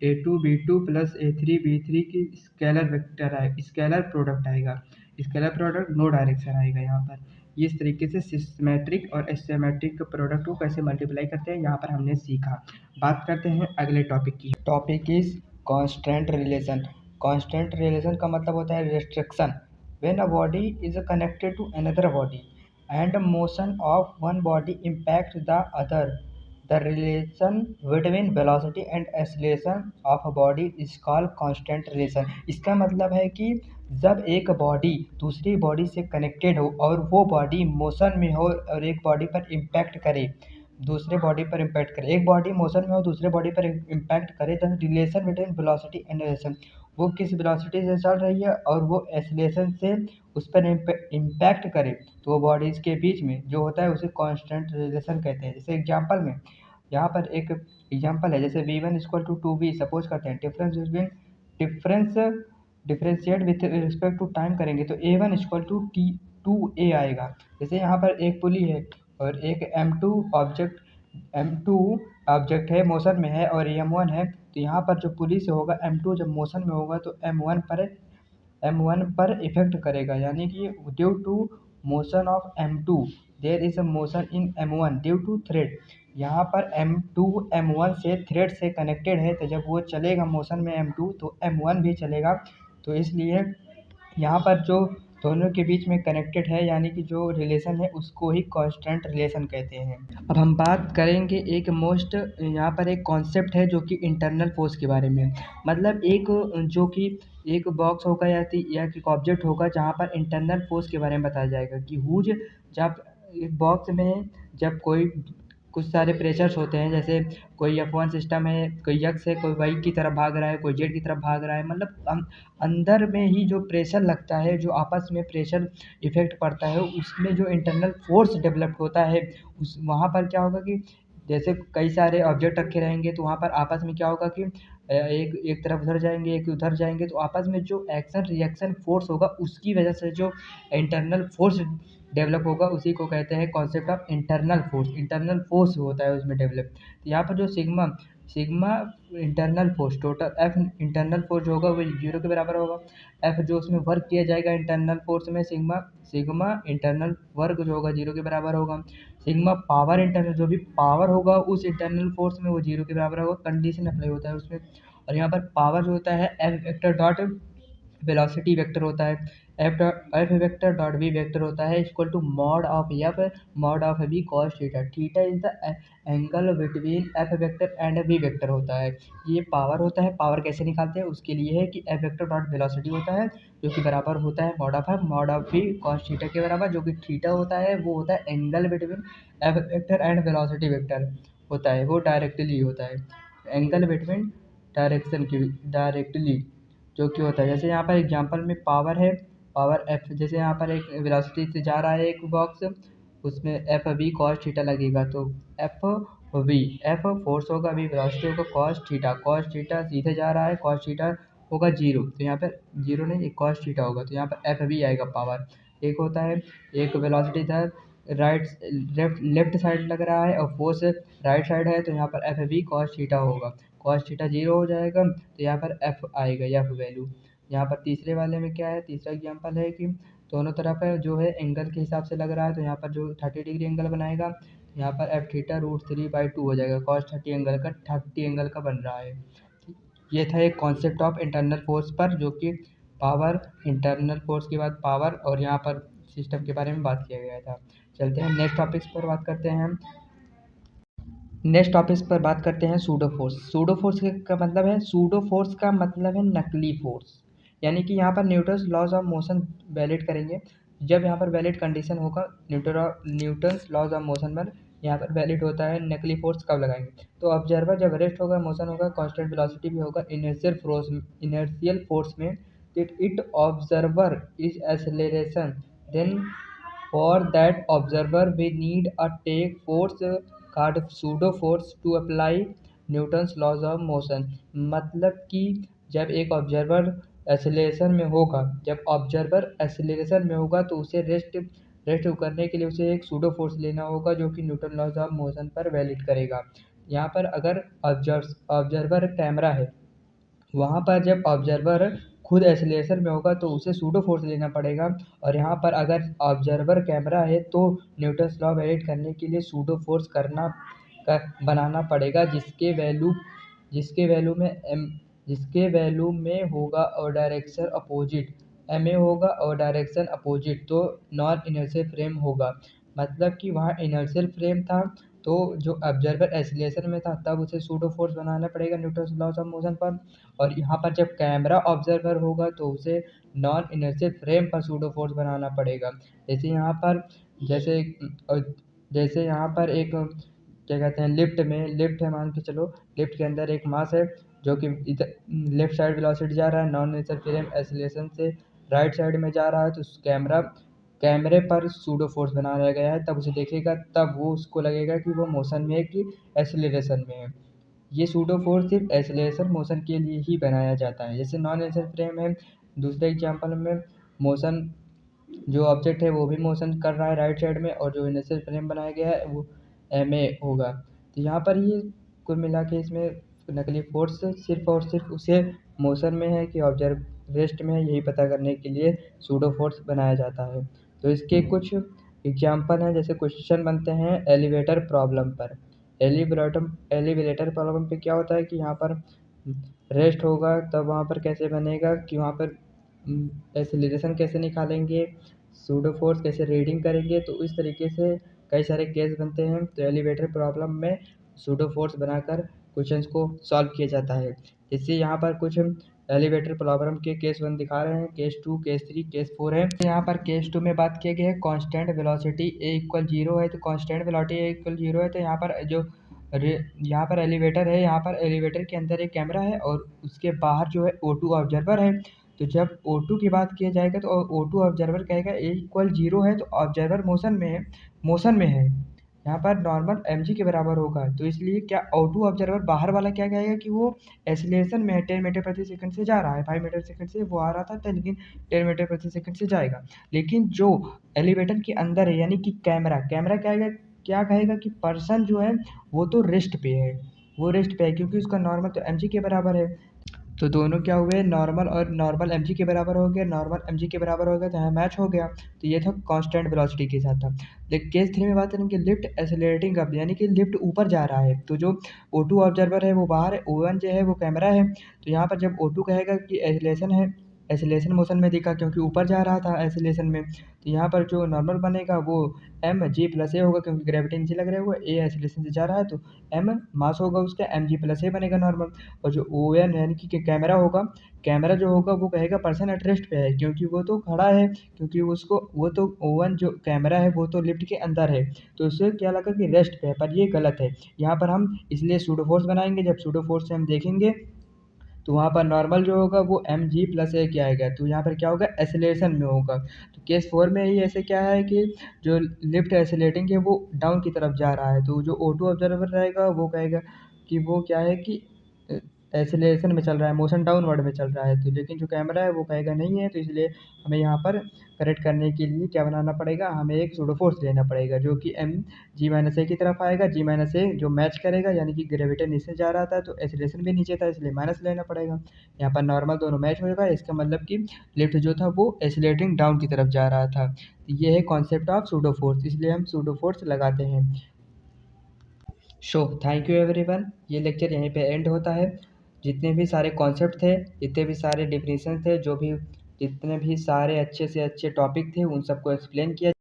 a2 b2 plus a3 b3 की स्केलर वेक्टर आएगा, स्केलर प्रोडक्ट आएगा, स्केलर प्रोडक्ट नो डायरेक्शन आएगा यहाँ पर। इस तरीके से सिस्टमेट्रिक और एसिमेट्रिक प्रोडक्ट को कैसे मल्टीप्लाई करते हैं यहाँ पर हमने सीखा। बात करते हैं अगले टॉपिक की। Topic is constant relation. Constant relation का मतलब होता है restriction. When a body is connected to another body and motion of one body impact the other, the relation between velocity and acceleration of a body is called constant relation। इसका मतलब है कि जब एक बॉडी दूसरी body से connected हो और वो बॉडी मोशन में हो और एक बॉडी पर इम्पैक्ट करे, दूसरे बॉडी पर इम्पैक्ट करे। एक बॉडी मोशन में हो दूसरे बॉडी पर इम्पैक्ट करे तो relation between velocity and acceleration, वो किस वेलोसिटी से चल रही है और वो एक्सेलरेशन से उस पर इम्पैक्ट करे तो वो बॉडीज के बीच में जो होता है उसे कांस्टेंट रिलेशन कहते हैं। जैसे एग्जांपल में यहाँ पर एक एग्जांपल है, जैसे v1 equal to 2v suppose करते हैं, difference differentiate with respect to time करेंगे तो a1 इक्वल टू t2a आएगा। जैसे यहाँ पर एक पुली है और एक m2 ऑब्जेक्ट है, मोशन में है, और m1 है, तो यहाँ पर जो पुली से होगा m2 जब मोशन में होगा तो m1 पर इफेक्ट करेगा, यानी कि due to motion of m2 there is a motion in m1 due to thread. यहाँ पर m2 m1 से थ्रेड से कनेक्टेड है, तो जब वो चलेगा मोशन में m2 तो m1 भी चलेगा, तो इसलिए यहाँ पर जो दोनों के बीच में कनेक्टेड है यानी कि जो रिलेशन है उसको ही कांस्टेंट रिलेशन कहते हैं। अब हम बात करेंगे एक मोस्ट, यहाँ पर एक कॉन्सेप्ट है जो कि इंटरनल फोर्स के बारे में। मतलब एक जो कि एक बॉक्स होगा या एक ऑब्जेक्ट होगा जहाँ पर इंटरनल फोर्स के बारे में बताया जाएगा कि हुज, जब एक बॉक्स में जब कोई कुछ सारे प्रेशर्स होते हैं, जैसे कोई F1 सिस्टम है, कोई x है, कोई y की तरफ भाग रहा है, कोई z की तरफ भाग रहा है, मतलब अंदर में ही जो प्रेशर लगता है, जो आपस में प्रेशर इफेक्ट पड़ता है, उसमें जो इंटरनल फोर्स डेवलप होता है उस वहाँ पर क्या होगा कि जैसे कई सारे ऑब्जेक्ट रखे रहेंगे तो वहाँ पर आपस में क्या होगा कि एक एक तरफ उधर जाएंगे एक उधर जाएंगे, तो आपस में जो एक्शन रिएक्शन फोर्स होगा उसकी वजह से जो इंटरनल फोर्स डेवलप होगा उसी को कहते हैं concept of internal force. Internal force होता है उसमें डेवलप। यहाँ पर जो sigma sigma internal force, total F internal force जो होगा वो 0 के बराबर होगा। एफ जो उसमें वर्क किया जाएगा इंटरनल फोर्स में, सिग्मा सिग्मा इंटरनल वर्क जो होगा 0 के बराबर होगा। सिग्मा पावर इंटरनल, जो भी पावर होगा उस इंटरनल फोर्स में वो 0 के बराबर होगा, कंडीशन अप्लाई होता है उसमें। और यहाँ पर पावर जो होता है f vector dot velocity vector होता है, f vector dot v vector होता है equal to mod of v cos theta. Theta is the angle between f vector and v vector होता है। ये पावर होता है। पावर कैसे निकालते हैं उसके लिए है कि एफ वेक्टर डॉट वेलोसिटी होता है जो कि बराबर होता है mod of v cos theta के बराबर, जो कि थीटा होता है वो होता है angle between f vector and velocity vector होता है, वो डायरेक्टली होता है एंगल बिटवीन डायरेक्टली जो कि होता है। जैसे यहाँ पर एग्जांपल में पावर है, पावर एफ, जैसे यहाँ पर एक वेलोसिटी से जा रहा है एक बॉक्स, उसमें एफ वी कॉस थीटा लगेगा, तो एफ फोर्स होगा, वी वेलोसिटी होगा, कॉस थीटा सीधे जा रहा है, कॉस थीटा होगा 0, तो यहाँ पर 0 नहीं एक कॉस थीटा होगा, तो यहाँ पर एफ वी आएगा पावर। एक होता है एक वेलोसिटी इधर राइट लेफ्ट साइड लग रहा है और फोर्स राइट साइड है, तो यहाँ पर एफ वी कॉस थीटा होगा, कॉस थीटा 0 हो जाएगा, तो यहाँ पर एफ आएगा, एफ वैल्यू। यहाँ पर तीसरे वाले में क्या है, तीसरा एग्जांपल है कि दोनों तरफ है जो है एंगल के हिसाब से लग रहा है, तो यहाँ पर जो 30 डिग्री एंगल बनाएगा, तो यहाँ पर एफ थीटा √3/2 हो जाएगा, कॉस 30 एंगल का बन रहा है। ये था एक कॉन्सेप्ट ऑफ इंटरनल फोर्स पर, जो कि पावर, इंटरनल फोर्स के बाद पावर और यहाँ पर सिस्टम के बारे में बात किया गया था। चलते हैं नेक्स्ट टॉपिक्स पर बात करते हैं हम। नेक्स्ट टॉपिक पर बात करते हैं सूडो फोर्स। सूडो फोर्स का मतलब है, सूडो फोर्स का मतलब है नकली फोर्स, यानी कि यहाँ पर Newton's laws of motion valid करेंगे। जब यहाँ पर वैलिड कंडीशन होगा न्यूटन्स लॉज ऑफ मोशन पर यहाँ पर वैलिड होता है। नकली फोर्स कब लगाएंगे, तो ऑब्जर्वर जब रेस्ट होगा, मोशन होगा, कांस्टेंट वेलोसिटी भी होगा, इनर्शियल फोर्स में it observer is acceleration, then for that observer we need a take force called pseudo force to apply Newton's laws of motion. मतलब कि जब एक ऑब्जर्वर एक्सेलरेशन में होगा, जब ऑब्जर्वर एक्सेलरेशन में होगा तो उसे रेस्ट करने के लिए उसे एक सूडो फोर्स लेना होगा जो कि न्यूटन लॉज ऑफ मोशन पर वैलिड करेगा। यहाँ पर अगर ऑब्जर्वर कैमरा है, वहाँ पर जब ऑब्जर्वर खुद एक्सेलरेशन में होगा तो उसे सूडो फोर्स लेना पड़ेगा, और यहाँ पर अगर ऑब्जर्वर कैमरा है तो न्यूटन्स लॉ वैलिड करने के लिए सूडो फोर्स बनाना पड़ेगा, जिसके वैल्यू में होगा और डायरेक्शन अपोजिट, एम ए होगा और डायरेक्शन अपोजिट, तो नॉन इनर्शियल फ्रेम होगा। मतलब कि वहाँ इनर्शियल फ्रेम था, तो जो ऑब्जर्वर एक्सेलरेशन में था तब उसे सूडो फोर्स बनाना पड़ेगा न्यूटन्स लॉज ऑफ मोशन पर, और यहाँ पर जब कैमरा ऑब्जर्वर होगा तो उसे नॉन इनर्शियल फ्रेम पर सूडो फोर्स बनाना पड़ेगा। जैसे यहाँ पर जैसे जैसे यहाँ पर एक क्या कहते हैं लिफ्ट है, मान के चलो लिफ्ट के अंदर एक मास है जो कि इधर लेफ्ट साइड वेलोसिटी जा रहा है, नॉन लीनियर फ्रेम एक्सीलरेशन से राइट साइड में जा रहा है, तो कैमरे पर सूडो फोर्स बनाया गया है, तब उसे देखेगा तब वो उसको लगेगा कि वो मोशन में है कि एक्सीलरेशन में है। ये सूडो फोर्स सिर्फ एक्सीलरेशन मोशन के लिए ही बनाया जाता है। जैसे नॉन लीनियर फ्रेम है, दूसरे एग्जांपल में मोशन, जो ऑब्जेक्ट है वो भी मोशन कर रहा है राइट साइड में, और जो इनिशियल फ्रेम बनाया गया है वो ma होगा। तो यहाँ पर ये कुल मिला के इसमें नकली फोर्स सिर्फ और सिर्फ उसे मोशन में है कि ऑब्जर्व रेस्ट में है, यही पता करने के लिए सूडो फोर्स बनाया जाता है। तो इसके कुछ एग्जाम्पल हैं, जैसे क्वेश्चन बनते हैं एलिवेटर प्रॉब्लम पर। एलिवेटर प्रॉब्लम पे क्या होता है कि यहाँ पर रेस्ट होगा, तब वहाँ पर कैसे बनेगा कि वहाँ पर एक्सीलरेशन कैसे निकालेंगे, सूडो फोर्स कैसे रीडिंग करेंगे, तो इस तरीके से कई सारे केस बनते हैं। तो एलिवेटर प्रॉब्लम में सूडो फोर्स बनाकर क्वेश्चंस को सॉल्व किया जाता है। इससे यहाँ पर कुछ एलिवेटर प्रॉब्लम के केस 1 दिखा रहे हैं, केस 2, केस 3, केस 4 है। यहाँ पर केस 2 में बात किया गया है कांस्टेंट वेलोसिटी ए इक्वल 0 है, तो कांस्टेंट वेलोसिटी ए इक्वल 0 है, तो यहाँ पर यहाँ पर एलिवेटर है, यहाँ पर एलिवेटर के अंदर एक कैमरा है और उसके बाहर जो है O2 ऑब्जर्वर है। तो जब O2 की बात किया जाएगा तो O2 ऑब्जर्वर कहेगा ए इक्वल 0 है, तो ऑब्जर्वर मोशन में है, यहाँ पर नॉर्मल mg के बराबर होगा। तो इसलिए क्या O2 ऑब्जर्वर बाहर वाला क्या कहेगा कि वो एक्सीलरेशन में है, 10 मीटर प्रति सेकंड से जा रहा है, 5 मीटर सेकंड से वो आ रहा था, लेकिन 10 मीटर प्रति सेकंड से जाएगा। लेकिन जो एलिवेटर के अंदर है यानी कि कैमरा क्या कहेगा कि पर्सन जो है वो तो रेस्ट पे है, क्योंकि उसका नॉर्मल तो mg के बराबर है। तो दोनों क्या हुए, नॉर्मल mg के बराबर हो गया, तो यहाँ मैच हो गया। तो ये था कांस्टेंट वेलोसिटी के साथ था। लेकिन केस 3 में बात करेंगे लिफ्ट एक्सेलरेटिंग अप, यानी कि लिफ्ट ऊपर जा रहा है, तो जो O2 ऑब्जर्वर है वो बाहर है, O1 जो है वो कैमरा है। तो यहाँ पर जब O2 कहेगा कि एक्सेलरेशन मोशन में दिखा, क्योंकि ऊपर जा रहा था एक्सेलरेशन में, तो यहाँ पर जो नॉर्मल बनेगा वो mg+a होगा, क्योंकि ग्रेविटी नीचे लग रहा है, a एक्सेलरेशन से जा रहा है, तो m मास होगा उसका, mg+a बनेगा नॉर्मल। और जो ON यानी कि कैमरा जो होगा वो कहेगा पर्सन एट रेस्ट पे है, क्योंकि वो तो खड़ा है, क्योंकि वो तो ON जो कैमरा है वो तो लिफ्ट के अंदर है, तो उससे क्या लगा कि रेस्ट पे है, पर ये गलत है। यहाँ पर हम इसलिए सूडो फोर्स बनाएंगे, जब सूडो फोर्स से हम देखेंगे तो वहाँ पर नॉर्मल जो होगा वो mg+a क्या आएगा, तो यहाँ पर क्या होगा, एक्सेलरेशन में होगा। तो केस 4 में ही ऐसे क्या है कि जो लिफ्ट एक्सेलरेटिंग है वो डाउन की तरफ जा रहा है, तो जो O2 ऑब्जर्वर रहेगा वो कहेगा कि वो क्या है कि एक्सेलरेशन में चल रहा है, मोशन डाउनवर्ड में चल रहा है। तो लेकिन जो कैमरा है वो कहेगा नहीं है, तो इसलिए हमें यहाँ पर करेक्ट करने के लिए क्या बनाना पड़ेगा, हमें एक सूडो फोर्स लेना पड़ेगा जो कि mg-a की तरफ आएगा, g-a जो मैच करेगा, यानी कि ग्रेविटी नीचे जा रहा था तो एक्सेलरेशन भी नीचे था, इसलिए माइनस लेना पड़ेगा। यहाँ पर नॉर्मल दोनों मैच होगा, इसका मतलब कि लिफ्ट जो था वो एक्सेलरेटिंग डाउन की तरफ जा रहा था। ये है कॉन्सेप्ट ऑफ सूडो फोर्स, इसलिए हम सूडो फोर्स लगाते हैं। थैंक यू एवरीवन, ये लेक्चर यहीं पे एंड होता है। जितने भी सारे कॉन्सेप्ट थे, जितने भी सारे डिफिनीशन थे, जितने भी सारे अच्छे से अच्छे टॉपिक थे, उन सबको एक्सप्लेन किया।